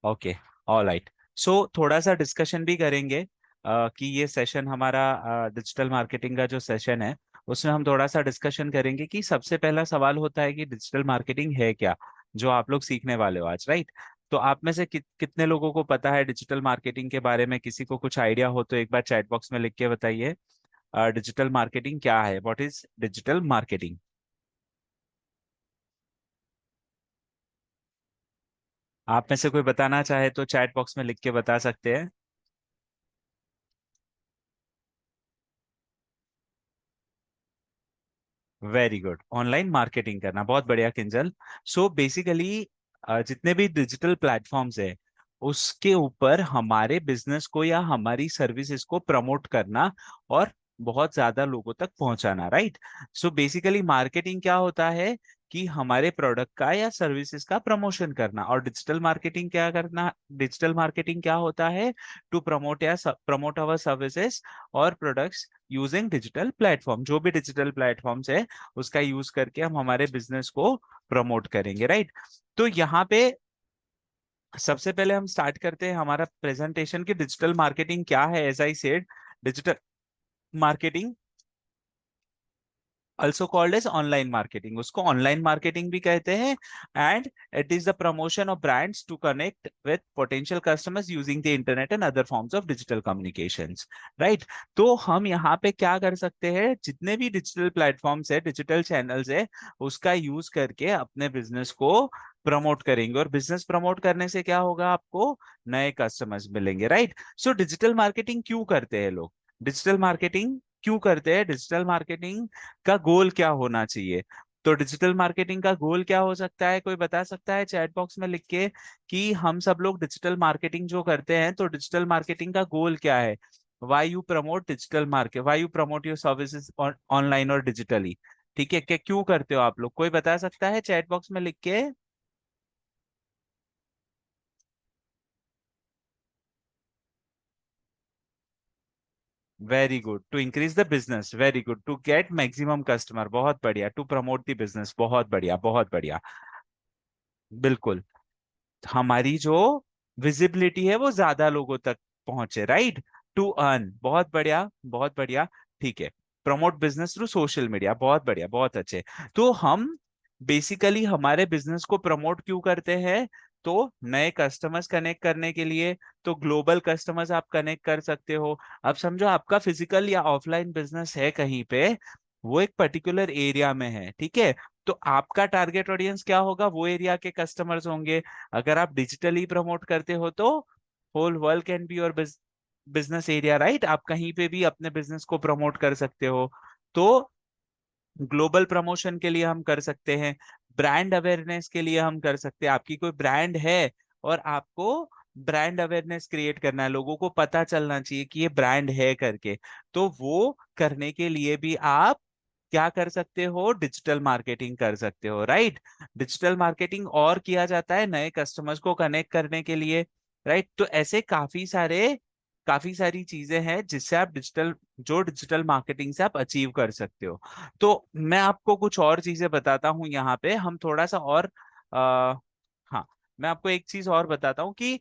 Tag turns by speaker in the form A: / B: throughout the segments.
A: Okay, all right. सो थोड़ा सा discussion भी करेंगे कि ये सेशन हमारा डिजिटल मार्केटिंग का जो सेशन है उसमें हम थोड़ा सा डिस्कशन करेंगे कि सबसे पहला सवाल होता है कि डिजिटल मार्केटिंग है क्या, जो आप लोग सीखने वाले हो आज, राइट? तो आप में से कितने लोगों को पता है डिजिटल मार्केटिंग के बारे में? किसी को कुछ आइडिया हो तो एक बार चैट बॉक्स में लिख के बताइए। डिजिटल मार्केटिंग क्या है? What is digital marketing? आप में से कोई बताना चाहे तो चैट बॉक्स में लिख के बता सकते हैं। वेरी गुड, ऑनलाइन मार्केटिंग करना, बहुत बढ़िया किंजल। सो बेसिकली जितने भी डिजिटल प्लेटफॉर्म्स है उसके ऊपर हमारे बिजनेस को या हमारी सर्विसेज को प्रमोट करना और बहुत ज्यादा लोगों तक पहुंचाना, राइट? सो बेसिकली मार्केटिंग क्या होता है कि हमारे प्रोडक्ट का या सर्विसेज का प्रमोशन करना। और डिजिटल मार्केटिंग क्या करना, डिजिटल मार्केटिंग क्या होता है? टू प्रमोट या प्रमोट आवर सर्विसेज और प्रोडक्ट्स यूजिंग डिजिटल प्लेटफॉर्म। जो भी डिजिटल प्लेटफॉर्म्स है उसका यूज करके हम हमारे बिजनेस को प्रमोट करेंगे, राइट? तो यहाँ पे सबसे पहले हम स्टार्ट करते हैं हमारा प्रेजेंटेशन की डिजिटल मार्केटिंग क्या है। As I said, digital marketing also called as online marketing, उसको ऑनलाइन मार्केटिंग भी कहते हैं। And it is the promotion of brands to connect with potential customers using the internet and other forms of digital communications, right? तो हम यहाँ पे क्या कर सकते हैं, जितने भी डिजिटल प्लेटफॉर्म्स है, डिजिटल चैनल्स है, उसका यूज करके अपने बिजनेस को प्रमोट करेंगे। और बिजनेस प्रमोट करने से क्या होगा, आपको नए कस्टमर्स मिलेंगे, राइट? सो डिजिटल मार्केटिंग क्यों करते हैं लोग? डिजिटल मार्केटिंग क्यों करते हैं? डिजिटल मार्केटिंग का गोल क्या होना चाहिए? तो डिजिटल मार्केटिंग का गोल क्या हो सकता है, कोई बता सकता है चैट बॉक्स में लिख के कि हम सब लोग डिजिटल मार्केटिंग जो करते हैं तो डिजिटल मार्केटिंग का गोल क्या है? Why you promote digital market, why you promote your services online और डिजिटली? ठीक है, क्या क्यों करते हो आप लोग? कोई बता सकता है चैट बॉक्स में लिख के? Very good, to increase the business, very good, to get maximum customer, बहुत बढ़िया, टू प्रमोट द बिजनेस, बहुत बढ़िया, बहुत बढ़िया। बिल्कुल, हमारी जो विजिबिलिटी है वो ज्यादा लोगों तक पहुंचे, राइट? टू अर्न, बहुत बढ़िया, बहुत बढ़िया। ठीक है, promote business through social media, बहुत बढ़िया, बहुत अच्छे। तो हम बेसिकली हमारे बिजनेस को प्रमोट क्यों करते हैं? तो नए कस्टमर्स कनेक्ट करने के लिए। तो ग्लोबल कस्टमर्स आप कनेक्ट कर सकते हो। अब समझो आपका फिजिकल या ऑफलाइन बिजनेस है कहीं पे, वो एक पर्टिकुलर एरिया में है, ठीक है? तो आपका टारगेट ऑडियंस क्या होगा? वो एरिया के कस्टमर्स होंगे। अगर आप डिजिटली प्रमोट करते हो तो whole world can be your business area, right? आप कहीं पे भी अपने बिजनेस को प्रमोट कर सकते हो। तो ग्लोबल प्रमोशन के लिए हम कर सकते हैं, ब्रांड अवेयरनेस के लिए हम कर सकते हैं। आपकी कोई ब्रांड है और आपको ब्रांड अवेयरनेस क्रिएट करना है, लोगों को पता चलना चाहिए कि ये ब्रांड है करके, तो वो करने के लिए भी आप क्या कर सकते हो? डिजिटल मार्केटिंग कर सकते हो, राइट? डिजिटल मार्केटिंग और किया जाता है नए कस्टमर्स को कनेक्ट करने के लिए, राइट? तो ऐसे काफी सारी चीजें हैं जिससे आप डिजिटल मार्केटिंग से आप अचीव कर सकते हो। तो मैं आपको कुछ और चीजें बताता हूँ, यहाँ पे हम थोड़ा सा और हाँ, मैं आपको एक चीज और बताता हूँ कि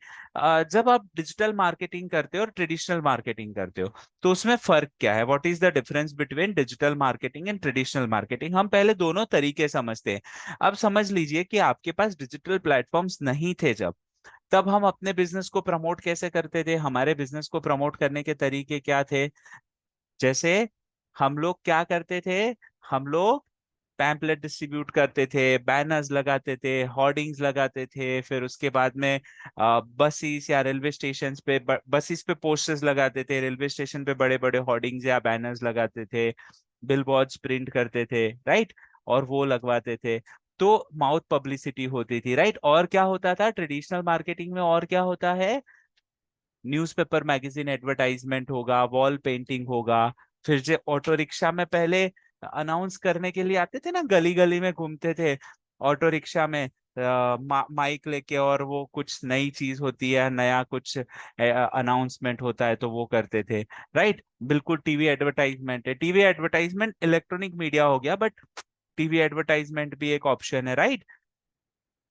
A: जब आप डिजिटल मार्केटिंग करते हो और ट्रेडिशनल मार्केटिंग करते हो तो उसमें फर्क क्या है? What is the difference between digital marketing and traditional marketing? हम पहले दोनों तरीके समझते हैं। अब समझ लीजिए कि आपके पास डिजिटल प्लेटफॉर्म्स नहीं थे जब, तब हम अपने बिजनेस को प्रमोट कैसे करते थे? हमारे बिजनेस को प्रमोट करने के तरीके क्या थे? जैसे हम लोग क्या करते थे, हम लोग पैम्पलेट डिस्ट्रीब्यूट करते थे, बैनर्स लगाते थे, होर्डिंग्स लगाते थे, फिर उसके बाद में बसेस या रेलवे स्टेशन पे बसेस पे पोस्टर्स लगाते थे, रेलवे स्टेशन पे बड़े बड़े होर्डिंग्स या बैनर्स लगाते थे, बिलबोर्ड्स प्रिंट करते थे, राइट? और वो लगवाते थे। तो माउथ पब्लिसिटी होती थी, राइट? और क्या होता था ट्रेडिशनल मार्केटिंग में? और क्या होता है? न्यूज़पेपर मैगजीन एडवर्टाइजमेंट होगा, वॉल पेंटिंग होगा। फिर जो ऑटो रिक्शा में पहले अनाउंस करने के लिए आते थे ना, गली गली में घूमते थे ऑटो रिक्शा में, माइक लेके, और वो कुछ नई चीज होती है, नया कुछ अनाउंसमेंट होता है तो वो करते थे, राइट? बिल्कुल, टीवी एडवर्टाइजमेंट है, टीवी एडवर्टाइजमेंट इलेक्ट्रॉनिक मीडिया हो गया, बट टीवी एडवर्टाइजमेंट भी एक ऑप्शन है, राइट?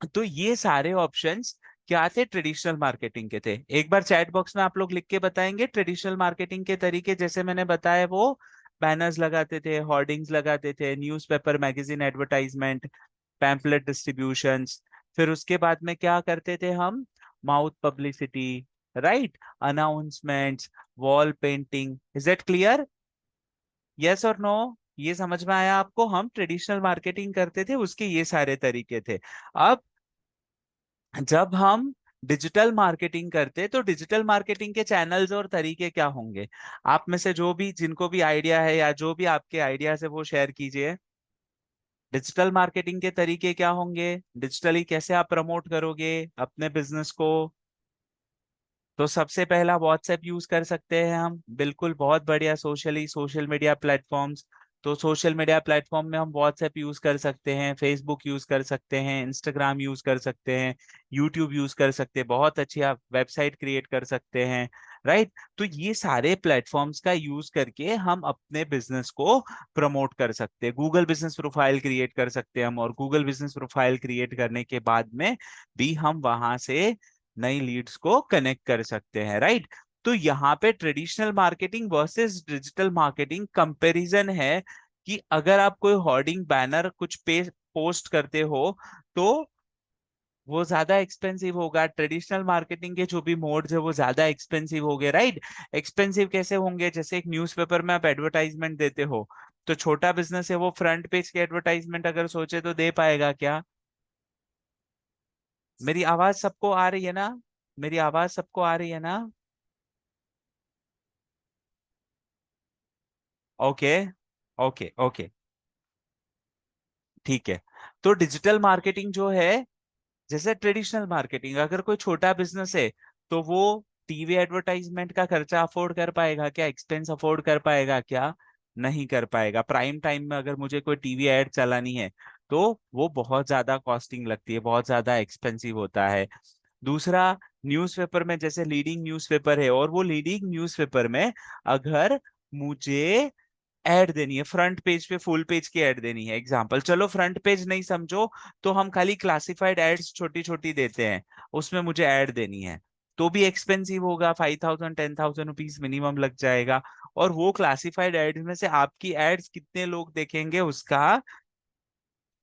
A: तो ये सारे ऑप्शंस क्या थे, ट्रेडिशनल मार्केटिंग के थे। एक बार चैट बॉक्स में आप लोग लिख के बताएंगे ट्रेडिशनल मार्केटिंग के तरीके, जैसे मैंने बताया वो बैनर्स लगाते थे, होर्डिंग्स लगाते थे, newspaper magazine advertisement, pamphlet distributions. फिर उसके बाद में क्या करते थे हम, mouth publicity, right, announcements, wall painting. Is it clear, yes और नो? ये समझ में आया आपको? हम ट्रेडिशनल मार्केटिंग करते थे, उसके ये सारे तरीके थे। अब जब हम डिजिटल मार्केटिंग करते तो डिजिटल मार्केटिंग के चैनल्स और तरीके क्या होंगे? आप में से जो भी, जिनको भी आइडिया है या जो भी आपके आइडियाज है वो शेयर कीजिए। डिजिटल मार्केटिंग के तरीके क्या होंगे? डिजिटली कैसे आप प्रमोट करोगे अपने बिजनेस को? तो सबसे पहला व्हाट्सएप यूज कर सकते हैं हम, बिल्कुल, बहुत बढ़िया। सोशल मीडिया प्लेटफॉर्म्स, तो सोशल मीडिया प्लेटफॉर्म में हम व्हाट्सएप यूज कर सकते हैं, फेसबुक यूज कर सकते हैं, इंस्टाग्राम यूज कर सकते हैं, यूट्यूब यूज कर सकते हैं, बहुत अच्छी आप वेबसाइट क्रिएट कर सकते हैं, राइट। तो ये सारे प्लेटफॉर्म्स का यूज करके हम अपने बिजनेस को प्रमोट कर सकते हैं। गूगल बिजनेस प्रोफाइल क्रिएट कर सकते हैं हम, और गूगल बिजनेस प्रोफाइल क्रिएट करने के बाद में भी हम वहां से नई लीड्स को कनेक्ट कर सकते हैं, राइट। तो यहाँ पे traditional marketing versus digital marketing comparison है कि अगर आप कोई होर्डिंग बैनर कुछ पे पोस्ट करते हो तो वो ज्यादा एक्सपेंसिव होगा। ट्रेडिशनल मार्केटिंग के जो भी मोड्स है वो ज्यादा एक्सपेंसिव हो गए, राइट। एक्सपेंसिव कैसे होंगे? जैसे एक न्यूज़पेपर में आप एडवर्टाइजमेंट देते हो, तो छोटा बिजनेस है वो फ्रंट पेज के एडवर्टाइजमेंट अगर सोचे तो दे पाएगा क्या? मेरी आवाज सबको आ रही है ना? मेरी आवाज सबको आ रही है ना? ओके, ओके, ओके, ठीक है। तो डिजिटल मार्केटिंग जो है, जैसे ट्रेडिशनल मार्केटिंग, अगर कोई छोटा बिजनेस है तो वो टीवी एडवर्टाइजमेंट का खर्चा अफोर्ड कर पाएगा क्या? एक्सपेंस अफोर्ड कर पाएगा क्या? नहीं कर पाएगा। प्राइम टाइम में अगर मुझे कोई टीवी एड चलानी है तो वो बहुत ज्यादा कॉस्टिंग लगती है, बहुत ज्यादा एक्सपेंसिव होता है। दूसरा, न्यूज़पेपर में जैसे लीडिंग न्यूज़पेपर है, और वो लीडिंग न्यूज़पेपर में अगर मुझे ऐड देनी है, फ्रंट पेज पे फुल पेज की ऐड देनी है, एग्जांपल, चलो फ्रंट पेज नहीं समझो तो हम खाली क्लासिफाइड एड्स छोटी छोटी देते हैं, उसमें मुझे ऐड देनी है, तो भी एक्सपेंसिव होगा, 5,000 10,000 रुपीज मिनिमम लग जाएगा। और वो क्लासिफाइड एड्स में से आपकी एड्स कितने लोग देखेंगे उसका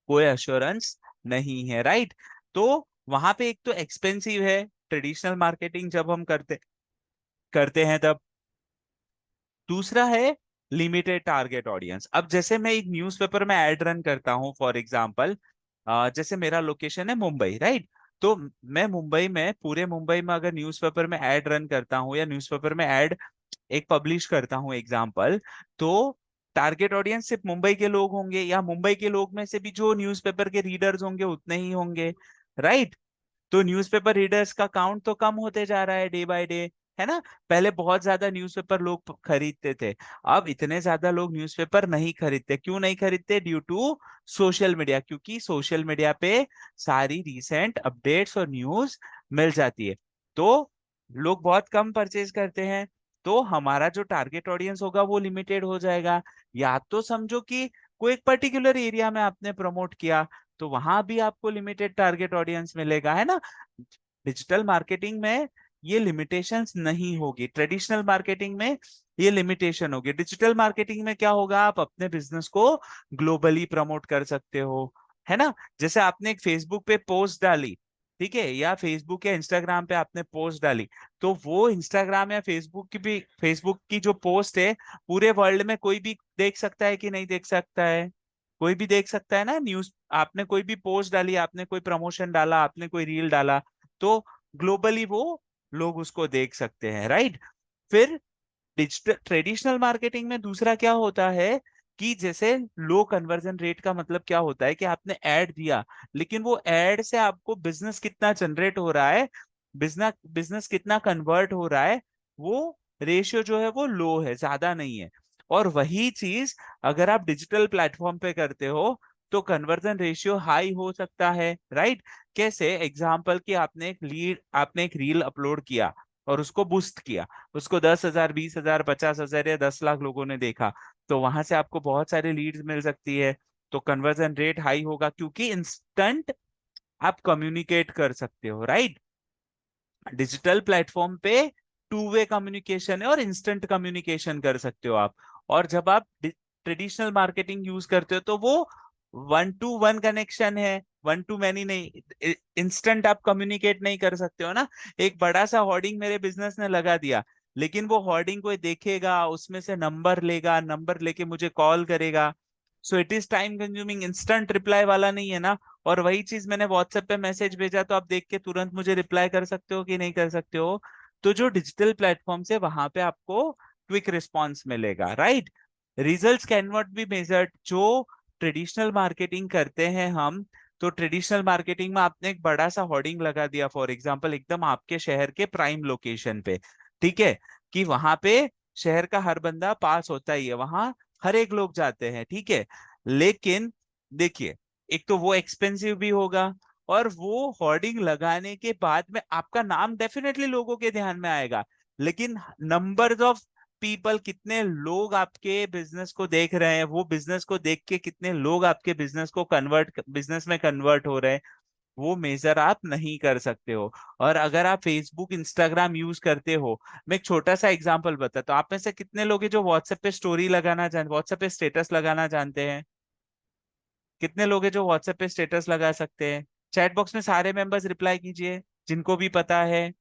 A: कोई अश्योरेंस नहीं है, राइट। तो वहां पे एक तो एक्सपेंसिव है ट्रेडिशनल मार्केटिंग जब हम करते करते हैं तब। दूसरा है लिमिटेड टारगेट ऑडियंस। अब जैसे मैं एक न्यूज़पेपर में एड रन करता हूं, फॉर एग्जांपल, जैसे मेरा लोकेशन है मुंबई, राइट। तो मैं मुंबई में, पूरे मुंबई में अगर न्यूज़पेपर में एड रन करता हूं या न्यूज़पेपर में एड एक पब्लिश करता हूं एग्जांपल, तो टारगेट ऑडियंस सिर्फ मुंबई के लोग होंगे, या मुंबई के लोग में से भी जो न्यूज़पेपर के रीडर्स होंगे उतने ही होंगे, राइट। तो न्यूज़पेपर रीडर्स का काउंट तो कम होते जा रहा है डे बाय डे, है ना। पहले बहुत ज्यादा न्यूज़पेपर लोग खरीदते थे, अब इतने ज्यादा लोग न्यूज़पेपर नहीं खरीदते। क्यों नहीं खरीदते? ड्यू टू सोशल मीडिया, क्योंकि सोशल मीडिया पे सारी रीसेंट अपडेट्स और न्यूज मिल जाती है, तो लोग बहुत कम परचेज करते हैं। तो हमारा जो टारगेट ऑडियंस होगा वो लिमिटेड हो जाएगा। या तो समझो कि कोई एक पर्टिकुलर एरिया में आपने प्रमोट किया, तो वहां भी आपको लिमिटेड टारगेट ऑडियंस मिलेगा, है ना। डिजिटल मार्केटिंग में ये लिमिटेशंस नहीं होगी, ट्रेडिशनल मार्केटिंग में ये लिमिटेशन होगी। डिजिटल मार्केटिंग में क्या होगा, आप अपने बिजनेस को ग्लोबली प्रमोट कर सकते हो, है ना। जैसे आपने एक फेसबुक पे पोस्ट डाली, ठीक है, या फेसबुक या इंस्टाग्राम पे आपने पोस्ट डाली, तो वो इंस्टाग्राम या फेसबुक की जो पोस्ट है पूरे वर्ल्ड में कोई भी देख सकता है कि नहीं देख सकता है? कोई भी देख सकता है ना। न्यूज, आपने कोई भी पोस्ट डाली, आपने कोई प्रमोशन डाला, आपने कोई रील डाला, तो ग्लोबली वो लोग उसको देख सकते हैं, राइट। फिर डिजिटल ट्रेडिशनल मार्केटिंग में दूसरा क्या होता है कि जैसे लो कन्वर्जन रेट का मतलब क्या होता है कि आपने ऐड दिया, लेकिन वो ऐड से आपको बिजनेस कितना जनरेट हो रहा है, बिजनेस बिजनेस कितना कन्वर्ट हो रहा है, वो रेशियो जो है वो लो है, ज्यादा नहीं है। और वही चीज अगर आप डिजिटल प्लेटफॉर्म पे करते हो तो कन्वर्जन रेशियो हाई हो सकता है, राइट। कैसे? एग्जाम्पल कि आपने एक रील अपलोड किया और उसको बूस्ट किया, उसको 10,000 20,000 50,000 या 10 लाख लोगों ने देखा, तो वहां से आपको बहुत सारे लीड्स मिल सकती है। तो कन्वर्जन रेट हाई होगा क्योंकि इंस्टेंट आप कम्युनिकेट कर सकते हो, राइट। डिजिटल प्लेटफॉर्म पे टू वे कम्युनिकेशन है और इंस्टेंट कम्युनिकेशन कर सकते हो आप। और जब आप ट्रेडिशनल मार्केटिंग यूज करते हो तो वो वन टू वन कनेक्शन है, वन टू मैनी नहीं, इंस्टेंट आप कम्युनिकेट नहीं कर सकते हो ना। एक बड़ा सा होर्डिंग मेरे बिजनेस ने लगा दिया, लेकिन वो होर्डिंग कोई देखेगा, उसमें से नंबर लेगा, नंबर लेके मुझे कॉल करेगा। So it is time consuming, instant reply वाला नहीं है ना। और वही चीज मैंने व्हाट्सएप पे मैसेज भेजा तो आप देख के तुरंत मुझे रिप्लाई कर सकते हो कि नहीं कर सकते हो। तो जो डिजिटल प्लेटफॉर्म है वहां पे आपको क्विक रिस्पॉन्स मिलेगा, right. Results can not be measured. जो ट्रेडिशनल मार्केटिंग करते हैं हम, तो ट्रेडिशनल मार्केटिंग में आपने एक बड़ा सा होर्डिंग लगा दिया फॉर एग्जांपल एकदम आपके शहर के प्राइम लोकेशन पे, ठीक है, कि वहां पे शहर का हर बंदा पास होता ही है, वहां हर एक लोग जाते हैं, ठीक है। लेकिन देखिए, एक तो वो एक्सपेंसिव भी होगा, और वो होर्डिंग लगाने के बाद में आपका नाम डेफिनेटली लोगों के ध्यान में आएगा, लेकिन नंबर्स ऑफ पीपल, कितने लोग आपके बिजनेस को देख रहे हैं, वो बिजनेस को देख के कितने लोग आपके बिजनेस को बिजनेस में कन्वर्ट हो रहे हैं, वो मेजर आप नहीं कर सकते हो। और अगर आप फेसबुक इंस्टाग्राम यूज करते हो, मैं एक छोटा सा एग्जांपल बताता हूँ, आप में से कितने लोग हैं जो व्हाट्सएप पे स्टोरी लगाना जान व्हाट्सएप पे स्टेटस लगाना जानते हैं? कितने लोग हैं जो व्हाट्सएप पे स्टेटस लगा सकते हैं? चैट बॉक्स में सारे मेंबर्स रिप्लाई कीजिए जिनको भी पता है।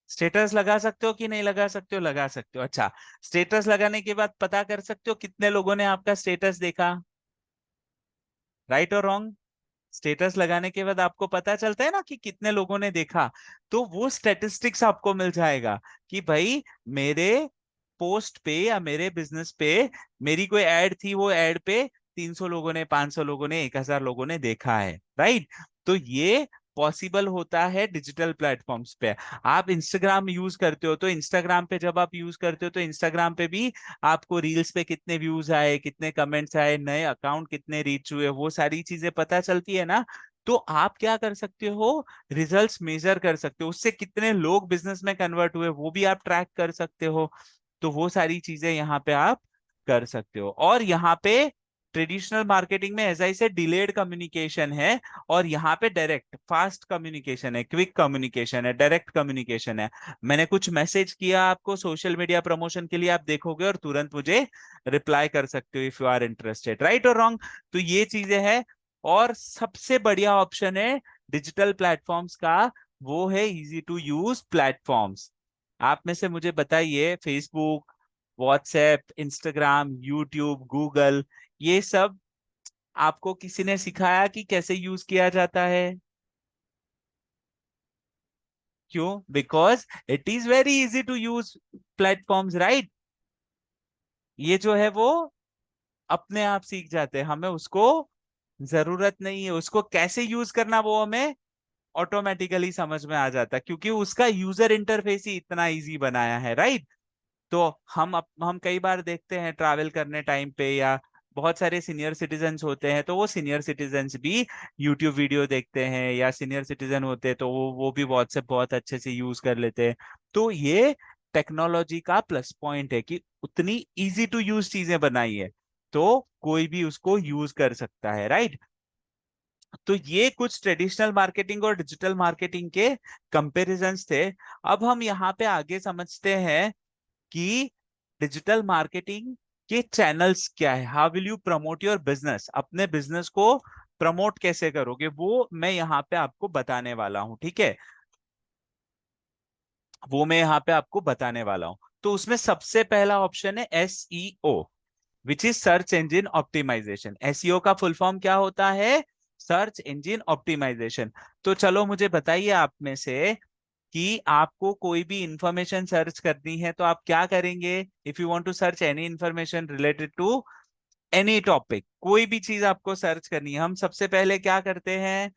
A: स्टेटस लगा सकते हो कि नहीं लगा सकते हो? लगा सकते हो, अच्छा। स्टेटस लगाने के बाद पता कर सकते हो कितने लोगों ने आपका स्टेटस देखा, राइट और रॉन्ग? स्टेटस लगाने के बाद आपको पता चलता है ना कि कितने लोगों ने देखा। तो वो स्टेटिस्टिक्स आपको मिल जाएगा कि भाई मेरे पोस्ट पे या मेरे बिजनेस पे मेरी कोई ऐड थी, वो ऐड पे 300 लोगों ने, 500 लोगों ने, 1000 लोगों ने देखा है, राइट। तो ये पॉसिबल होता है डिजिटल प्लेटफॉर्म्स पे। आप इंस्टाग्राम यूज करते हो, तो इंस्टाग्राम पे जब आप यूज करते हो तो इंस्टाग्राम पे भी आपको रील्स पे कितने व्यूज आए, कितने कमेंट्स आए, नए अकाउंट कितने रीच हुए, वो सारी चीजें पता चलती है ना। तो आप क्या कर सकते हो, रिजल्ट्स मेजर कर सकते हो, उससे कितने लोग बिजनेस में कन्वर्ट हुए वो भी आप ट्रैक कर सकते हो। तो वो सारी चीजें यहाँ पे आप कर सकते हो। और यहाँ पे ट्रेडिशनल मार्केटिंग में ऐसा से डिलेड कम्युनिकेशन है, और यहाँ पे डायरेक्ट फास्ट कम्युनिकेशन है, क्विक कम्युनिकेशन है, डायरेक्ट कम्युनिकेशन है। मैंने कुछ मैसेज किया आपको सोशल मीडिया प्रमोशन के लिए, आप देखोगे और तुरंत मुझे रिप्लाई कर सकते हो if you are interested, right और रॉन्ग? तो ये चीजें हैं। और सबसे बढ़िया ऑप्शन है डिजिटल प्लेटफॉर्म्स का, वो है इजी टू यूज प्लेटफॉर्म्स। आप में से मुझे बताइए, Facebook, WhatsApp, Instagram, YouTube, Google, ये सब आपको किसी ने सिखाया कि कैसे यूज किया जाता है? क्यों? Because it is very easy to use platforms, right. ये जो है वो अपने आप सीख जाते हैं, हमें उसको जरूरत नहीं है, उसको कैसे यूज करना वो हमें ऑटोमेटिकली समझ में आ जाता है, क्योंकि उसका यूजर इंटरफेस ही इतना इजी बनाया है, राइट। तो हम कई बार देखते हैं ट्रैवल करने टाइम पे, या बहुत सारे सीनियर सिटीजन्स होते हैं, तो वो सीनियर सिटीजन्स भी यूट्यूब वीडियो देखते हैं, या सीनियर सिटीजन होते हैं तो वो भी व्हाट्सएप बहुत अच्छे से यूज कर लेते हैं। तो ये टेक्नोलॉजी का प्लस पॉइंट है कि उतनी इजी टू यूज चीजें बनाई है, तो कोई भी उसको यूज कर सकता है, राइट। तो ये कुछ ट्रेडिशनल मार्केटिंग और डिजिटल मार्केटिंग के कंपैरिजंस थे। अब हम यहाँ पे आगे समझते हैं कि डिजिटल मार्केटिंग के चैनल्स क्या है, how will you promote your business, अपने बिजनेस को प्रमोट कैसे करोगे, वो मैं यहाँ पे आपको बताने वाला हूँ, ठीक है। वो मैं यहाँ पे आपको बताने वाला हूँ। तो उसमें सबसे पहला ऑप्शन है SEO, which is search engine optimisation. SEO का फुल फॉर्म क्या होता है? Search engine optimisation. तो चलो मुझे बताइए आप में से कि आपको कोई भी इंफॉर्मेशन सर्च करनी है तो आप क्या करेंगे? If you want to search any information related to any topic, कोई भी चीज आपको सर्च करनी है, हम सबसे पहले क्या करते हैं?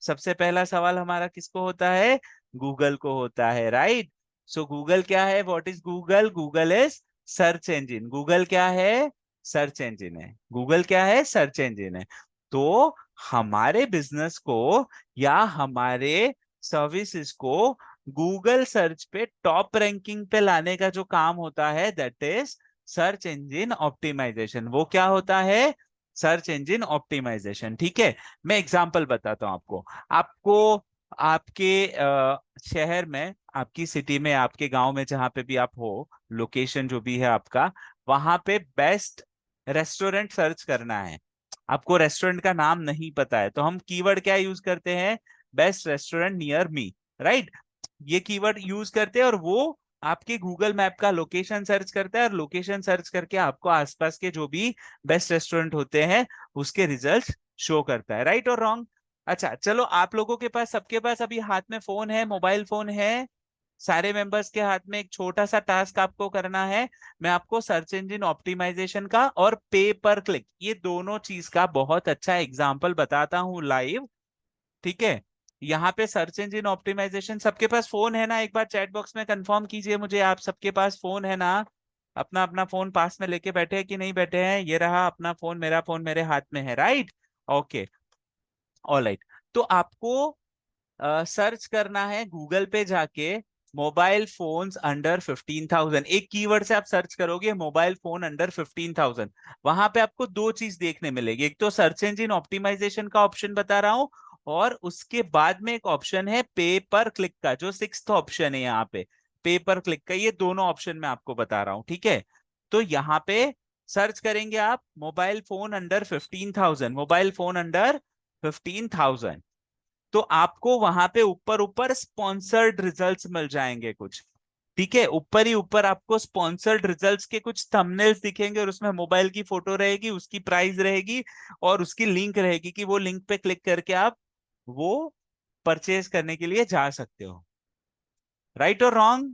A: सबसे पहला सवाल हमारा किसको होता है? गूगल को होता है, राइट। सो गूगल क्या है? What is Google? Google is search engine. Google क्या है? सर्च इंजिन है। गूगल क्या है? सर्च इंजिन है। तो हमारे बिजनेस को या हमारे सर्विसेज को गूगल सर्च पे टॉप रैंकिंग पे लाने का जो काम होता है, that is search engine optimisation. वो क्या होता है? Search engine optimisation. ठीक है, मैं एग्जांपल बताता हूं आपको। आपको आपके शहर में, आपकी सिटी में, आपके गांव में, जहां पे भी आप हो, लोकेशन जो भी है आपका, वहां पे बेस्ट रेस्टोरेंट सर्च करना है। आपको रेस्टोरेंट का नाम नहीं पता है, तो हम कीवर्ड क्या यूज करते हैं? Best restaurant near me, right? ये कीवर्ड यूज करते हैं और वो आपके गूगल मैप का लोकेशन सर्च करता है, और लोकेशन सर्च करके आपको आसपास के जो भी बेस्ट रेस्टोरेंट होते हैं उसके रिजल्ट शो करता है। राइट और रॉन्ग? अच्छा चलो, आप लोगों के पास, सबके पास अभी हाथ में फोन है, मोबाइल फोन है, सारे मेंबर्स के हाथ में। एक छोटा सा टास्क आपको करना है। मैं आपको सर्च इंजन ऑप्टिमाइजेशन का और पे पर क्लिक, ये दोनों चीज का बहुत अच्छा एग्जांपल बताता हूं लाइव। ठीक है, यहाँ पे सर्च इंजन ऑप्टिमाइजेशन, सबके पास फोन है ना? एक बार चैट बॉक्स में कंफर्म कीजिए मुझे, आप सबके पास फोन है ना? अपना अपना फोन पास में लेके बैठे हैं कि नहीं बैठे हैं? ये रहा अपना फोन, मेरा फोन मेरे हाथ में है, राइट? Okay, alright. तो आपको सर्च करना है गूगल पे जाके, मोबाइल फोन्स अंडर 15,000। एक कीवर्ड से आप सर्च करोगे मोबाइल फोन अंडर 15,000, वहां पे आपको दो चीज देखने मिलेगी। एक तो सर्च इंजन ऑप्टिमाइजेशन का ऑप्शन बता रहा हूं, और उसके बाद में एक ऑप्शन है पे पर क्लिक का, जो सिक्स्थ ऑप्शन है यहाँ पे, पे पर क्लिक का। ये दोनों ऑप्शन मैं आपको बता रहा हूँ, ठीक है? तो यहाँ पे सर्च करेंगे आप mobile phone under 15,000, mobile phone under 15,000, तो आपको वहां पे ऊपर ऊपर स्पॉन्सर्ड रिजल्ट्स मिल जाएंगे कुछ। ठीक है, ऊपर ही ऊपर आपको स्पॉन्सर्ड रिजल्ट्स के कुछ थंबनेल्स दिखेंगे, और उसमें मोबाइल की फोटो रहेगी, उसकी प्राइस रहेगी, और उसकी लिंक रहेगी कि वो लिंक पे क्लिक करके आप वो परचेज करने के लिए जा सकते हो। राइट और रॉन्ग?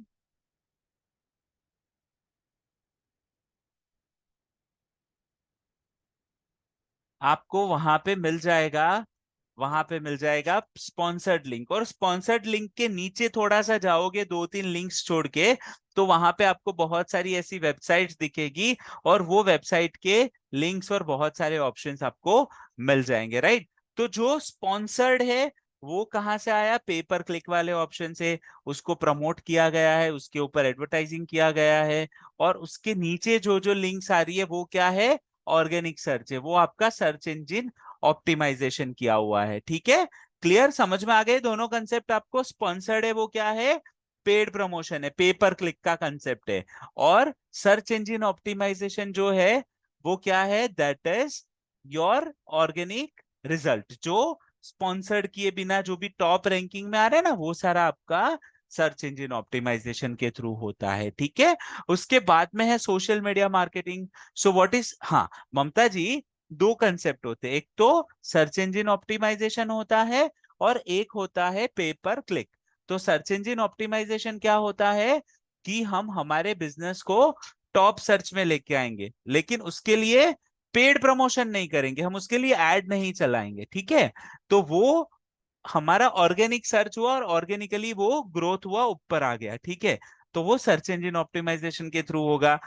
A: आपको वहां पे मिल जाएगा, वहां पे मिल जाएगा स्पॉन्सर्ड लिंक, और स्पॉन्सर्ड लिंक के नीचे थोड़ा सा जाओगे, दो तीन लिंक्स छोड़ के, तो वहां पे आपको बहुत सारी ऐसी वेबसाइट्स दिखेगी, और वो वेबसाइट के लिंक्स और बहुत सारे ऑप्शंस आपको मिल जाएंगे, राइट? तो जो स्पॉन्सर्ड है वो कहाँ से आया? पेपर क्लिक वाले ऑप्शन से। उसको प्रमोट किया गया है, उसके ऊपर एडवर्टाइजिंग किया गया है, और उसके नीचे जो जो लिंक्स आ रही है वो क्या है? ऑर्गेनिक सर्च है, वो आपका सर्च इंजन ऑप्टिमाइजेशन किया हुआ है। ठीक है, क्लियर? समझ में आ गए दोनों कंसेप्ट आपको? स्पॉन्सर्ड है वो क्या है? पेड प्रमोशन है, पेपर क्लिक का कंसेप्ट है। और सर्च इंजन ऑप्टिमाइजेशन जो है वो क्या है? That is your organic result, जो स्पॉन्सर्ड किए बिना जो भी टॉप रैंकिंग में आ रहे हैं ना, वो सारा आपका सर्च इंजन ऑप्टिमाइजेशन के थ्रू होता है। ठीक है, उसके बाद में है social media marketing. So what is, हाँ ममता जी, दो कंसेप्ट होते हैं, एक तो सर्च इंजन ऑप्टिमाइजेशन होता है, और एक होता है पे पर क्लिक। तो सर्च इंजन ऑप्टिमाइजेशन क्या होता है कि हम हमारे बिजनेस को टॉप सर्च में लेके आएंगे, लेकिन उसके लिए पेड प्रमोशन नहीं करेंगे, हम उसके लिए ऐड नहीं चलाएंगे। ठीक है, तो वो हमारा ऑर्गेनिक सर्च हुआ, और ऑर्गेनिकली वो ग्रोथ हुआ, ऊपर आ गया। ठीक है, तो वो सर्च इंजन ऑप्टिमाइजेशन के थ्रू होगा।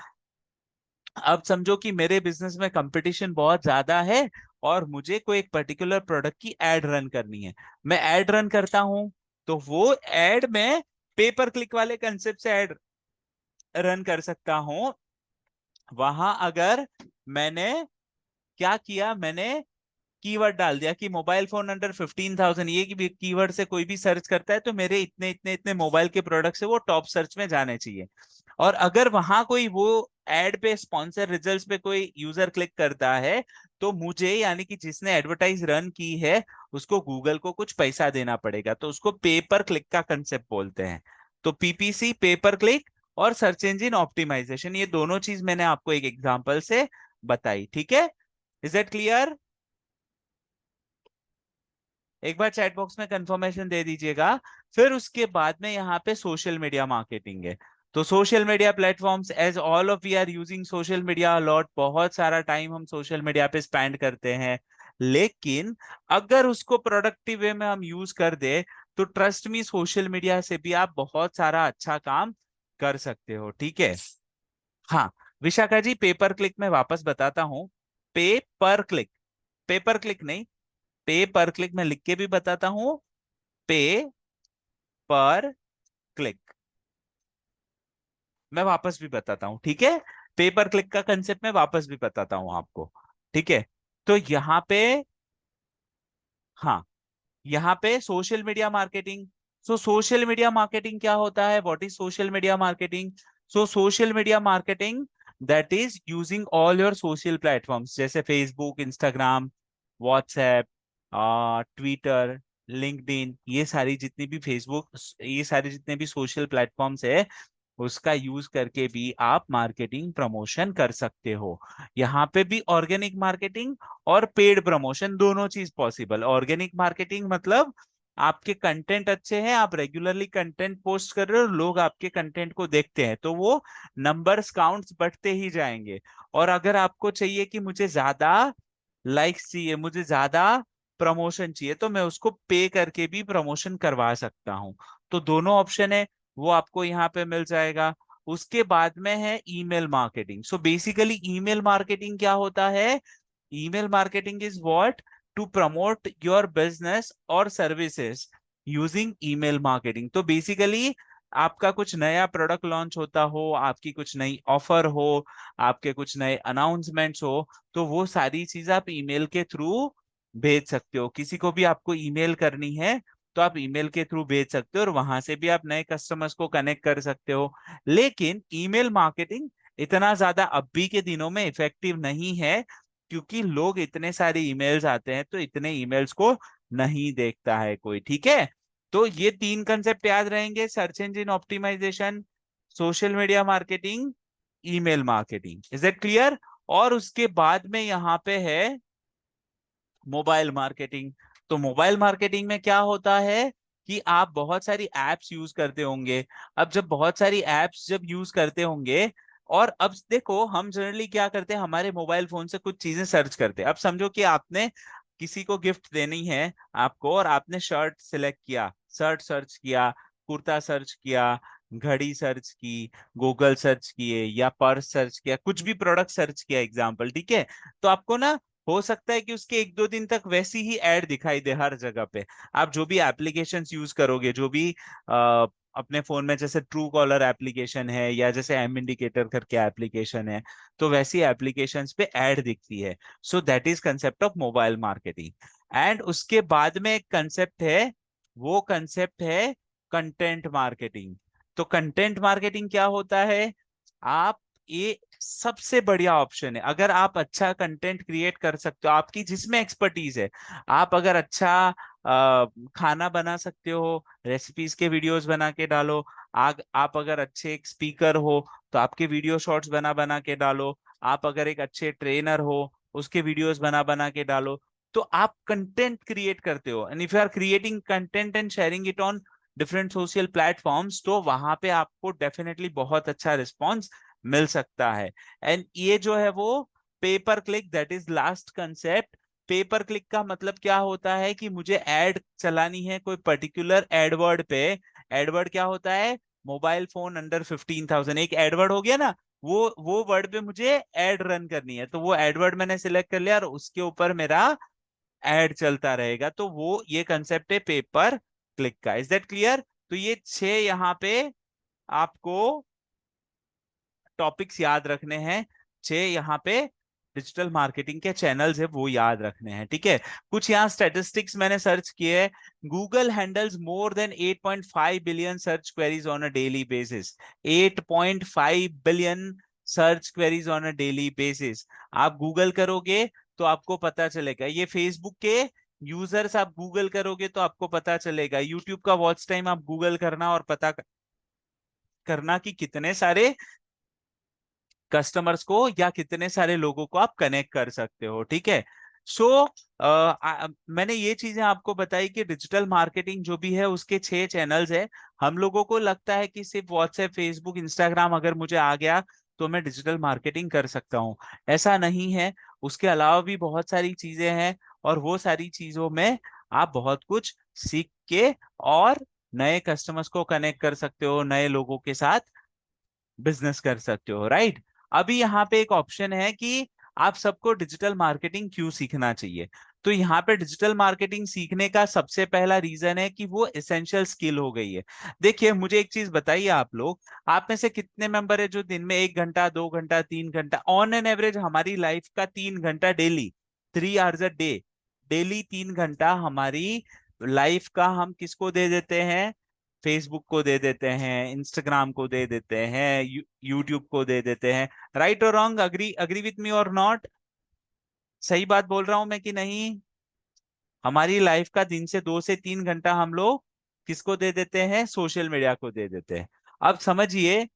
A: अब समझो कि मेरे बिजनेस में कंपटीशन बहुत ज्यादा है, और मुझे कोई एक पर्टिकुलर प्रोडक्ट की एड रन करनी है। मैं एड रन करता हूं, तो वो एड में पेपर क्लिक वाले कंसेप्ट से एड रन कर सकता हूं। वहां अगर मैंने क्या किया, मैंने कीवर्ड डाल दिया कि मोबाइल फोन अंडर 15,000, ये कीवर्ड से कोई भी सर्च करता है तो मेरे इतने इतने इतने मोबाइल के प्रोडक्ट से वो टॉप सर्च में जाने चाहिए। और अगर वहां कोई वो एड पे, स्पॉन्सर रिजल्ट्स पे कोई यूजर क्लिक करता है, तो मुझे, यानी कि जिसने एडवर्टाइज रन की है, उसको गूगल को कुछ पैसा देना पड़ेगा, तो उसको पे पर क्लिक का कंसेप्ट बोलते हैं। तो पीपीसी, पे पर क्लिक, और सर्च इंजन ऑप्टिमाइजेशन, ये दोनों चीज मैंने आपको एक एग्जांपल से बताई। ठीक है, इज इट क्लियर? एक बार चैट बॉक्स में कंफर्मेशन दे दीजिएगा। फिर उसके बाद में यहाँ पे सोशल मीडिया मार्केटिंग है। तो social media platforms, as all of we are using social media a lot, बहुत सारा टाइम हम सोशल मीडिया पे स्पेंड करते हैं, लेकिन अगर उसको प्रोडक्टिव वे में हम यूज कर दे, तो ट्रस्ट मी, सोशल मीडिया से भी आप बहुत सारा अच्छा काम कर सकते हो। ठीक है, हाँ विशाखा जी, पेपर क्लिक में वापस बताता हूँ। पे पर क्लिक, पेपर क्लिक नहीं, पे पर क्लिक में लिख के भी बताता हूं। पे पर क्लिक मैं वापस भी बताता हूं, ठीक है? पे पर क्लिक का कंसेप्ट मैं वापस भी बताता हूं आपको, ठीक है? तो यहाँ पे, हाँ, यहाँ पे social media marketing. So social media marketing क्या होता है? What is social media marketing? So social media marketing that is using all your social platforms, जैसे Facebook, Instagram, WhatsApp, Twitter, LinkedIn, ये सारी जितनी भी फेसबुक, ये सारे जितने भी सोशल प्लेटफॉर्म्स है, उसका यूज करके भी आप मार्केटिंग प्रमोशन कर सकते हो। यहाँ पे भी ऑर्गेनिक मार्केटिंग और पेड प्रमोशन दोनों चीज पॉसिबल। ऑर्गेनिक मार्केटिंग मतलब आपके कंटेंट अच्छे हैं, आप रेगुलरली कंटेंट पोस्ट कर रहे हो, लोग आपके कंटेंट को देखते हैं, तो वो नंबर्स काउंट्स बढ़ते ही जाएंगे। और अगर आपको चाहिए कि मुझे ज्यादा लाइक्स चाहिए, मुझे ज्यादा प्रमोशन चाहिए, तो मैं उसको पे करके भी प्रमोशन करवा सकता हूँ। तो दोनों ऑप्शन है, वो आपको यहाँ पे मिल जाएगा। उसके बाद में है email marketing. So basically email marketing क्या होता है? Email marketing is what? To promote your business और सर्विसेज यूजिंग ईमेल मार्केटिंग। तो बेसिकली आपका कुछ नया प्रोडक्ट लॉन्च होता हो, आपकी कुछ नई ऑफर हो, आपके कुछ नए अनाउंसमेंट्स हो, तो वो सारी चीज आप ईमेल के थ्रू भेज सकते हो। किसी को भी आपको ईमेल करनी है तो आप ईमेल के थ्रू भेज सकते हो, और वहां से भी आप नए कस्टमर्स को कनेक्ट कर सकते हो। लेकिन ईमेल मार्केटिंग इतना ज्यादा अब भी के दिनों में इफेक्टिव नहीं है, क्योंकि लोग इतने सारे ईमेल्स आते हैं, तो इतने ईमेल्स को नहीं देखता है कोई। ठीक है, तो ये तीन कंसेप्ट याद रहेंगे: search engine optimisation, social media marketing, email marketing. Is that clear? और उसके बाद में यहाँ पे है मोबाइल मार्केटिंग। तो मोबाइल मार्केटिंग में क्या होता है कि आप बहुत सारी एप्स यूज करते होंगे। अब जब बहुत सारी एप्स जब यूज करते होंगे, और अब देखो हम जनरली क्या करते हैं, हमारे मोबाइल फोन से कुछ चीजें सर्च करते हैं। अब समझो कि आपने किसी को गिफ्ट देनी है आपको, और आपने शर्ट सिलेक्ट किया, शर्ट सर्च किया, कुर्ता सर्च किया, घड़ी सर्च की, गूगल सर्च किए, या पर्स सर्च किया, कुछ भी प्रोडक्ट सर्च किया एग्जाम्पल, ठीक है? तो आपको ना हो सकता है कि उसके एक दो दिन तक वैसी ही एड दिखाई दे हर जगह पे। आप जो भी एप्लीकेशंस यूज करोगे, जो भी अपने फोन में, जैसे ट्रू कॉलर एप्लीकेशन है, या जैसे एम इंडिकेटर करके एप्लीकेशन है, तो वैसी एप्लीकेशंस पे एड दिखती है। So that is concept of mobile marketing. And उसके बाद में एक कंसेप्ट है, वो कंसेप्ट है कंटेंट मार्केटिंग। तो कंटेंट मार्केटिंग क्या होता है? आप, ये सबसे बढ़िया ऑप्शन है अगर आप अच्छा कंटेंट क्रिएट कर सकते हो, आपकी जिसमें एक्सपर्टीज है। आप अगर अच्छा खाना बना सकते हो, रेसिपीज के वीडियोस बना के डालो। आप अगर अच्छे एक स्पीकर हो, तो आपके वीडियो शॉर्ट्स बना बना के डालो। आप अगर एक अच्छे ट्रेनर हो, उसके वीडियोस बना बना के डालो। तो आप कंटेंट क्रिएट करते हो, and if you are creating content and sharing it on different social platforms, तो वहां पे आपको डेफिनेटली बहुत अच्छा रिस्पॉन्स मिल सकता है। एंड ये जो है वो paper click, that is last concept. Paper click का मतलब क्या होता है कि मुझे एड चलानी है कोई पर्टिकुलर एडवर्ड पे। एडवर्ड क्या होता है? मोबाइल फोन अंडर 15,000, एक एडवर्ड हो गया ना, वो वर्ड पे मुझे एड रन करनी है, तो वो एडवर्ड मैंने सिलेक्ट कर लिया और उसके ऊपर मेरा एड चलता रहेगा। तो वो ये कंसेप्ट है पेपर क्लिक का। Is that clear? तो ये 6 यहाँ पे आपको टॉपिक्स याद रखने हैं। 6 यहाँ पे डिजिटल मार्केटिंग के चैनल्स है, वो याद रखने हैं। ठीक है, कुछ यहाँ स्टैटिस्टिक्स मैंने सर्च किए हैं। Google handles more than 8.5 billion search queries on a daily basis. 8.5 billion search queries on a daily basis. आप गूगल करोगे तो आपको पता चलेगा। ये फेसबुक के यूजर्स, आप गूगल करोगे तो आपको पता चलेगा। यूट्यूब का वॉच टाइम आप गूगल करना और पता करना कि कितने सारे कस्टमर्स को या कितने सारे लोगों को आप कनेक्ट कर सकते हो। ठीक है, सो मैंने ये चीजें आपको बताई कि डिजिटल मार्केटिंग जो भी है उसके 6 चैनल्स है। हम लोगों को लगता है कि सिर्फ व्हाट्सएप, फेसबुक, इंस्टाग्राम अगर मुझे आ गया तो मैं डिजिटल मार्केटिंग कर सकता हूँ। ऐसा नहीं है, उसके अलावा भी बहुत सारी चीजें हैं, और वो सारी चीजों में आप बहुत कुछ सीख के और नए कस्टमर्स को कनेक्ट कर सकते हो, नए लोगों के साथ बिजनेस कर सकते हो। राइट? अभी यहाँ पे एक ऑप्शन है कि आप सबको डिजिटल मार्केटिंग क्यों सीखना चाहिए। तो यहाँ पे डिजिटल मार्केटिंग सीखने का सबसे पहला रीजन है कि वो एसेंशियल स्किल हो गई है। देखिए, मुझे एक चीज बताइए, आप लोग, आप में से कितने मेंबर है जो दिन में 1 घंटा, 2 घंटा, 3 घंटा, ऑन एन एवरेज हमारी लाइफ का 3 घंटा daily 3 hours a day, daily 3 घंटा हमारी लाइफ का हम किसको दे देते हैं? फेसबुक को दे देते हैं, इंस्टाग्राम को दे देते हैं, यूट्यूब को दे देते हैं। राइट और wrong? Agree agree with me और नॉट? सही बात बोल रहा हूं मैं कि नहीं? हमारी लाइफ का दिन से 2 से 3 घंटा हम लोग किसको दे देते हैं? सोशल मीडिया को दे देते हैं। अब समझिए,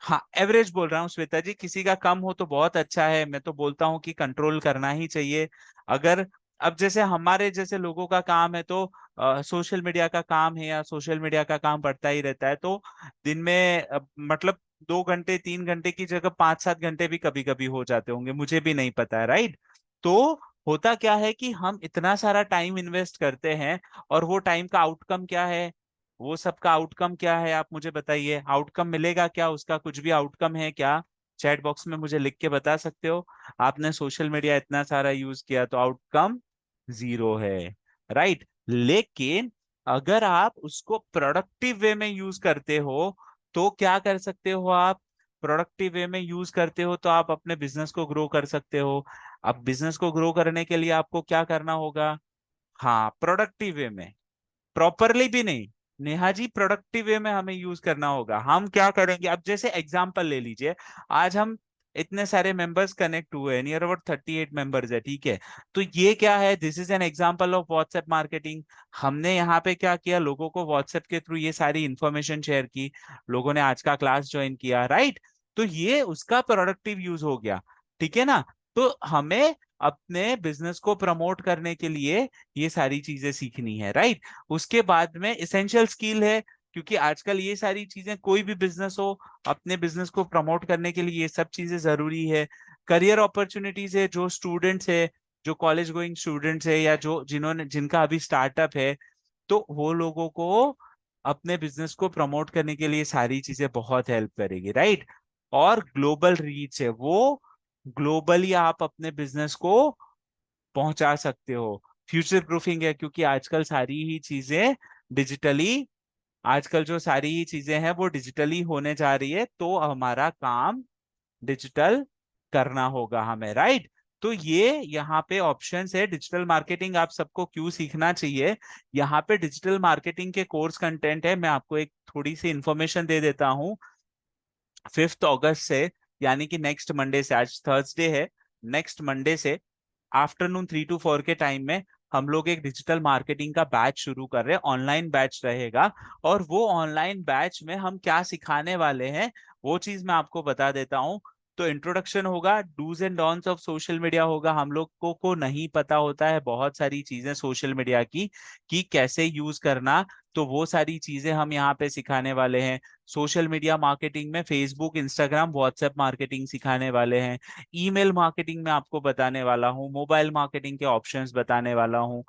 A: हाँ एवरेज बोल रहा हूँ श्वेता जी, किसी का कम हो तो बहुत अच्छा है, मैं तो बोलता हूँ कि कंट्रोल करना ही चाहिए। अगर अब जैसे हमारे जैसे लोगों का काम है तो सोशल मीडिया का काम है या सोशल मीडिया का काम पड़ता ही रहता है, तो दिन में मतलब 2 घंटे 3 घंटे की जगह 5 7 घंटे भी कभी कभी हो जाते होंगे, मुझे भी नहीं पता है। राइट? तो होता क्या है कि हम इतना सारा टाइम इन्वेस्ट करते हैं, और वो टाइम का आउटकम क्या है? वो सबका आउटकम क्या है आप मुझे बताइए। आउटकम मिलेगा क्या उसका? कुछ भी आउटकम है क्या? चैट बॉक्स में मुझे लिख के बता सकते हो? आपने सोशल मीडिया इतना सारा यूज किया तो आउटकम 0 है। राइट? लेकिन अगर आप उसको प्रोडक्टिव वे में यूज करते हो तो क्या कर सकते हो आप? प्रोडक्टिव वे में यूज करते हो तो आप अपने बिजनेस को ग्रो कर सकते हो। अब बिजनेस को ग्रो करने के लिए आपको क्या करना होगा? हाँ, प्रोडक्टिव वे में, प्रॉपरली भी नहीं, नेहा जी प्रोडक्टिव वे में हमें यूज करना होगा। हम क्या करेंगे? अब जैसे एग्जांपल ले लीजिए, आज हम इतने सारे मेंबर्स कनेक्ट हुए हैं, नियर अबाउट 38 मेंबर्स है, ठीक है? तो ये क्या है? This is an example of WhatsApp marketing. हमने यहाँ पे क्या किया? लोगों को व्हाट्सएप के थ्रू ये सारी इंफॉर्मेशन शेयर की, लोगों ने आज का क्लास ज्वाइन किया। राइट? तो ये उसका प्रोडक्टिव यूज हो गया, ठीक है ना? तो हमें अपने बिजनेस को प्रमोट करने के लिए ये सारी चीजें सीखनी है। राइट? उसके बाद में इसेंशियल स्किल है, क्योंकि आजकल ये सारी चीजें, कोई भी बिजनेस हो, अपने बिजनेस को प्रमोट करने के लिए ये सब चीजें जरूरी है। करियर अपॉर्चुनिटीज है, जो स्टूडेंट्स है, जो कॉलेज गोइंग स्टूडेंट्स है, या जो जिन्होंने जिनका अभी स्टार्टअप है, तो वो लोगों को अपने बिजनेस को प्रमोट करने के लिए सारी चीजें बहुत हेल्प करेगी। राइट? और ग्लोबल रीच है, वो ग्लोबली आप अपने बिजनेस को पहुंचा सकते हो। फ्यूचर प्रूफिंग है, क्योंकि आजकल सारी ही चीजें डिजिटली, आजकल जो सारी ही चीजें हैं वो डिजिटली होने जा रही है, तो हमारा काम डिजिटल करना होगा हमें। राइट? तो ये यहाँ पे ऑप्शंस है। डिजिटल मार्केटिंग आप सबको क्यों सीखना चाहिए? यहाँ पे डिजिटल मार्केटिंग के कोर्स कंटेंट है, मैं आपको एक थोड़ी सी इंफॉर्मेशन दे देता हूँ। 5 अगस्त से, यानी कि नेक्स्ट मंडे से, आज थर्सडे है, नेक्स्ट मंडे से आफ्टरनून 3 to 4 के टाइम में हम लोग एक डिजिटल मार्केटिंग का बैच शुरू कर रहे हैं। ऑनलाइन बैच रहेगा, और वो ऑनलाइन बैच में हम क्या सिखाने वाले हैं वो चीज मैं आपको बता देता हूँ। तो इंट्रोडक्शन होगा, dos and don'ts of social media होगा। हम लोग को नहीं पता होता है बहुत सारी चीजें सोशल मीडिया की, कि कैसे यूज करना, तो वो सारी चीजें हम यहाँ पे सिखाने वाले हैं। सोशल मीडिया मार्केटिंग में फेसबुक, इंस्टाग्राम, व्हाट्सएप मार्केटिंग सिखाने वाले हैं। ईमेल मार्केटिंग में आपको बताने वाला हूँ, मोबाइल मार्केटिंग के ऑप्शंस बताने वाला हूँ,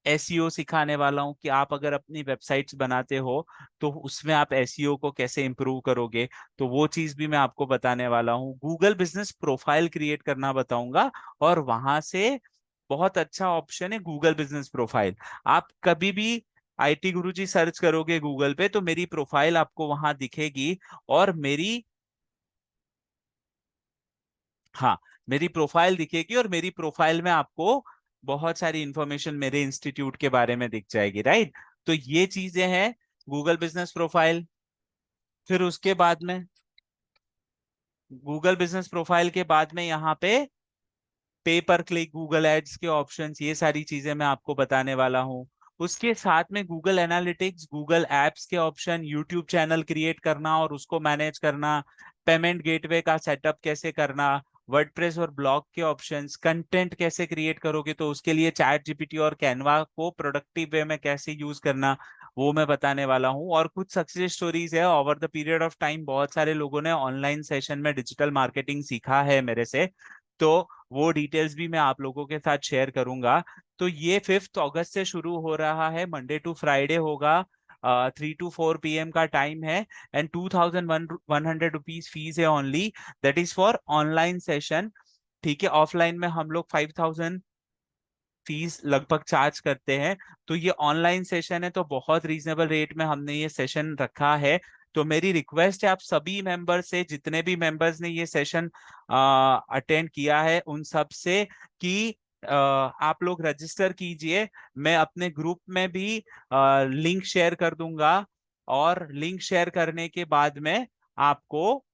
A: एसईओ सिखाने वाला हूँ कि आप अगर अपनी वेबसाइट्स बनाते हो तो उसमें आप एसईओ को कैसे इंप्रूव करोगे, तो वो चीज भी मैं आपको बताने वाला हूँ। गूगल बिजनेस प्रोफाइल क्रिएट करना बताऊंगा, और वहां से बहुत अच्छा ऑप्शन है गूगल बिजनेस प्रोफाइल। आप कभी भी आईटी गुरुजी सर्च करोगे गूगल पे तो मेरी प्रोफाइल आपको वहां दिखेगी, और मेरी, हाँ, मेरी प्रोफाइल दिखेगी, और मेरी प्रोफाइल में आपको बहुत सारी इंफॉर्मेशन मेरे इंस्टीट्यूट के बारे में दिख जाएगी। राइट? तो ये चीजें हैं गूगल बिजनेस प्रोफाइल। फिर उसके बाद में, गूगल बिजनेस प्रोफाइल के बाद में यहाँ पे पे पर क्लिक, गूगल एड्स के ऑप्शंस, ये सारी चीजें मैं आपको बताने वाला हूँ। उसके साथ में गूगल एनालिटिक्स, गूगल एप्स के ऑप्शन, यूट्यूब चैनल क्रिएट करना और उसको मैनेज करना, पेमेंट गेटवे का सेटअप कैसे करना, वर्डप्रेस और ब्लॉग के ऑप्शंस, कंटेंट कैसे क्रिएट करोगे तो उसके लिए चैट जीपीटी और कैनवा को प्रोडक्टिव वे में कैसे यूज करना, वो मैं बताने वाला हूँ। और कुछ सक्सेस स्टोरीज है over the period of time, बहुत सारे लोगों ने ऑनलाइन सेशन में डिजिटल मार्केटिंग सीखा है मेरे से, तो वो डिटेल्स भी मैं आप लोगों के साथ शेयर करूंगा। तो ये 5 अगस्त से शुरू हो रहा है, मंडे टू फ्राइडे होगा। 3 to 4 PM का टाइम है, एंड 2100 रुपीज फीस है only, that is for online session. ठीक है? ऑफलाइन में हम लोग 5000 फीस लगभग चार्ज करते हैं। तो ये ऑनलाइन सेशन है, तो बहुत रीजनेबल रेट में हमने ये सेशन रखा है। तो मेरी रिक्वेस्ट है आप सभी मेंबर से, जितने भी मेंबर्स ने ये सेशन अटेंड किया है उन सब से, कि आप लोग रजिस्टर कीजिए। मैं अपने ग्रुप में भी लिंक शेयर कर दूंगा, और लिंक शेयर करने के बाद में आपको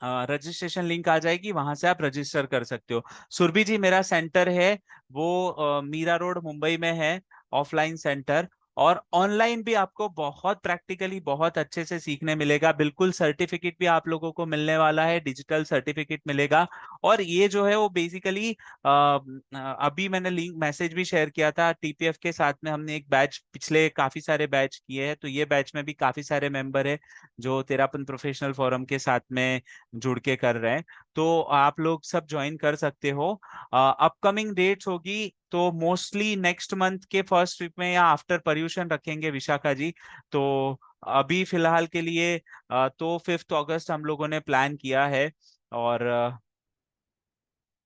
A: रजिस्ट्रेशन लिंक आ जाएगी, वहां से आप रजिस्टर कर सकते हो। सुरभि जी, मेरा सेंटर है वो मीरा रोड मुंबई में है, ऑफलाइन सेंटर। और ऑनलाइन भी आपको बहुत प्रैक्टिकली बहुत अच्छे से सीखने मिलेगा। बिल्कुल सर्टिफिकेट भी आप लोगों को मिलने वाला है, डिजिटल सर्टिफिकेट मिलेगा। और ये जो है वो बेसिकली अभी मैंने लिंक मैसेज भी शेयर किया था, टीपीएफ के साथ में हमने एक बैच, पिछले काफी सारे बैच किए हैं, तो ये बैच में भी काफी सारे मेंबर है जो तेरापन प्रोफेशनल फोरम के साथ में जुड़ के कर रहे हैं। तो आप लोग सब ज्वाइन कर सकते हो। अपकमिंग डेट्स होगी तो मोस्टली नेक्स्ट मंथ के फर्स्ट वीक में या आफ्टर पर्यूषण रखेंगे विशाखा जी। तो अभी फिलहाल के लिए तो 5 अगस्त हम लोगों ने प्लान किया है। और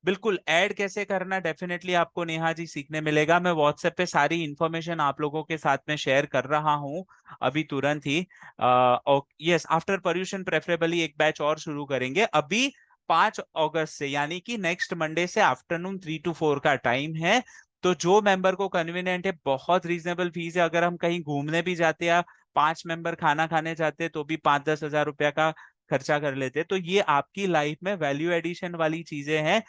A: बिल्कुल ऐड कैसे करना डेफिनेटली आपको नेहा जी सीखने मिलेगा। मैं व्हाट्सएप पे सारी इंफॉर्मेशन आप लोगों के साथ में शेयर कर रहा हूँ अभी तुरंत ही। और यस, आफ्टर पर्यूषण प्रेफरेबली एक बैच और शुरू करेंगे अभी 5 अगस्त से, यानी कि नेक्स्ट मंडे से आफ्टरनून 3 to 4 का टाइम है। तो जो मेंबर को कन्वीनियंट है, बहुत रीजनेबल फीस है। अगर हम कहीं घूमने भी जाते हैं, 5 मेंबर खाना खाने जाते हैं, तो भी 5-10 हज़ार रुपया का खर्चा कर लेते हैं। तो ये आपकी लाइफ में वैल्यू एडिशन वाली चीजें हैं,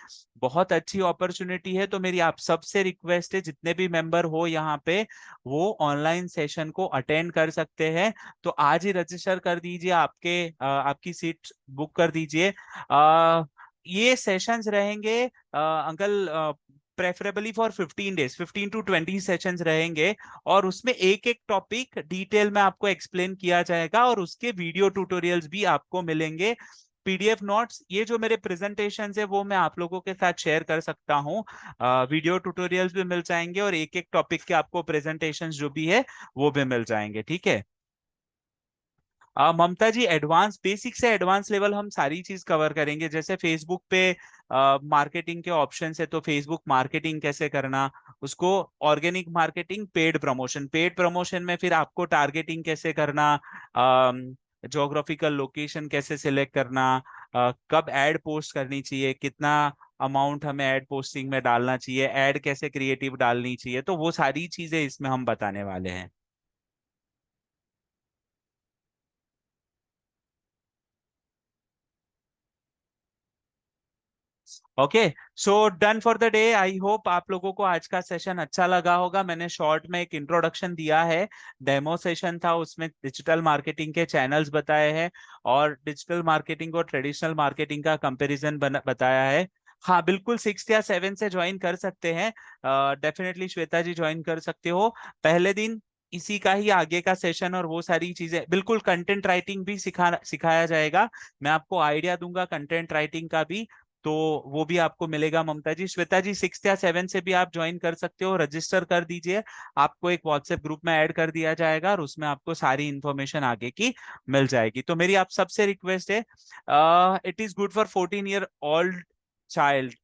A: बहुत अच्छी अपॉर्चुनिटी है। तो मेरी आप सबसे रिक्वेस्ट है, जितने भी मेंबर हो यहाँ पे, वो ऑनलाइन सेशन को अटेंड कर सकते हैं। तो आज ही रजिस्टर कर दीजिए, आपकी सीट बुक कर दीजिए। ये सेशंस रहेंगे uncle preferably for 15 days, 15 to 20 sessions रहेंगे। और उसमें एक एक टॉपिक डिटेल में आपको एक्सप्लेन किया जाएगा, और उसके वीडियो ट्यूटोरियल्स भी आपको मिलेंगे। पीडीएफ नोट्स, ये जो मेरे प्रेजेंटेशन है वो मैं आप लोगों के साथ शेयर कर सकता हूँ। वीडियो ट्यूटोरियल्स भी मिल जाएंगे, और एक एक टॉपिक के आपको प्रेजेंटेशन जो भी है वो भी मिल जाएंगे, ठीक है। ममता जी, एडवांस, बेसिक से एडवांस लेवल हम सारी चीज कवर करेंगे। जैसे फेसबुक पे मार्केटिंग के ऑप्शन है, तो फेसबुक मार्केटिंग कैसे करना उसको, organic marketing, paid promotion, paid promotion में फिर आपको टारगेटिंग कैसे करना, जोग्राफिकल लोकेशन कैसे सिलेक्ट करना, कब एड पोस्ट करनी चाहिए, कितना अमाउंट हमें एड पोस्टिंग में डालना चाहिए, एड कैसे क्रिएटिव डालनी चाहिए, तो वो सारी चीजें इसमें हम बताने वाले हैं। Okay, so done for the day. I hope आप लोगों को आज का सेशन अच्छा लगा होगा। मैंने शॉर्ट में एक इंट्रोडक्शन दिया है, डेमो सेशन था, उसमें डिजिटल मार्केटिंग के चैनल्स बताए हैं, और डिजिटल मार्केटिंग और ट्रेडिशनल मार्केटिंग का कंपैरिजन बताया है। हाँ बिल्कुल, 6 या 7 से ज्वाइन कर सकते हैं, डेफिनेटली श्वेता जी ज्वाइन कर सकते हो। पहले दिन इसी का ही आगे का सेशन और वो सारी चीजें, बिल्कुल कंटेंट राइटिंग भी सिखाया जाएगा। मैं आपको आइडिया दूंगा कंटेंट राइटिंग का भी, तो वो भी आपको मिलेगा ममता जी। श्वेता जी, 6 या 7 से भी आप ज्वाइन कर सकते हो, रजिस्टर कर दीजिए। आपको एक व्हाट्सएप ग्रुप में ऐड कर दिया जाएगा, और उसमें आपको सारी इंफॉर्मेशन आगे की मिल जाएगी। तो मेरी आप सबसे रिक्वेस्ट है, it is good for 14 year old child,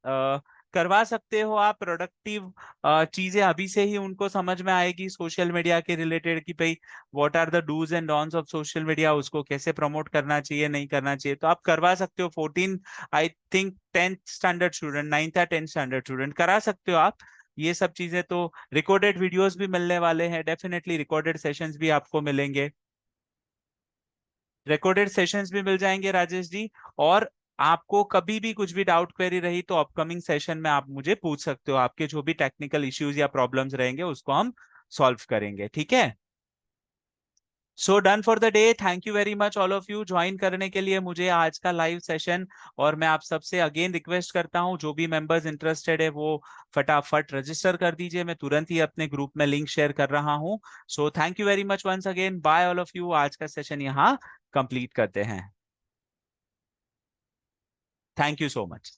A: करवा सकते हो आप। प्रोडक्टिव चीजें अभी से ही उनको समझ में आएगी सोशल मीडिया के रिलेटेड, कि भाई what are the dos and don'ts of social media, उसको कैसे प्रमोट करना चाहिए, नहीं करना चाहिए, तो आप करवा सकते हो। 14, I think 10th standard student, 9th या 10th स्टैंडर्ड स्टूडेंट करा सकते हो आप ये सब चीजें। तो रिकॉर्डेड वीडियोस भी मिलने वाले हैं, डेफिनेटली रिकॉर्डेड सेशंस भी आपको मिलेंगे, रिकॉर्डेड सेशंस भी मिल जाएंगे राजेश जी। और आपको कभी भी कुछ भी डाउट क्वेरी रही तो अपकमिंग सेशन में आप मुझे पूछ सकते हो, आपके जो भी टेक्निकल इश्यूज या प्रॉब्लम्स रहेंगे उसको हम सॉल्व करेंगे, ठीक है। So done for the day, thank you very much all of you join करने के लिए मुझे आज का लाइव सेशन। और मैं आप सबसे अगेन रिक्वेस्ट करता हूं, जो भी मेंबर्स इंटरेस्टेड है वो फटाफट रजिस्टर कर दीजिए, मैं तुरंत ही अपने ग्रुप में लिंक शेयर कर रहा हूं। So thank you very much once again, bye all of you. आज का सेशन यहाँ कंप्लीट करते हैं। Thank you so much.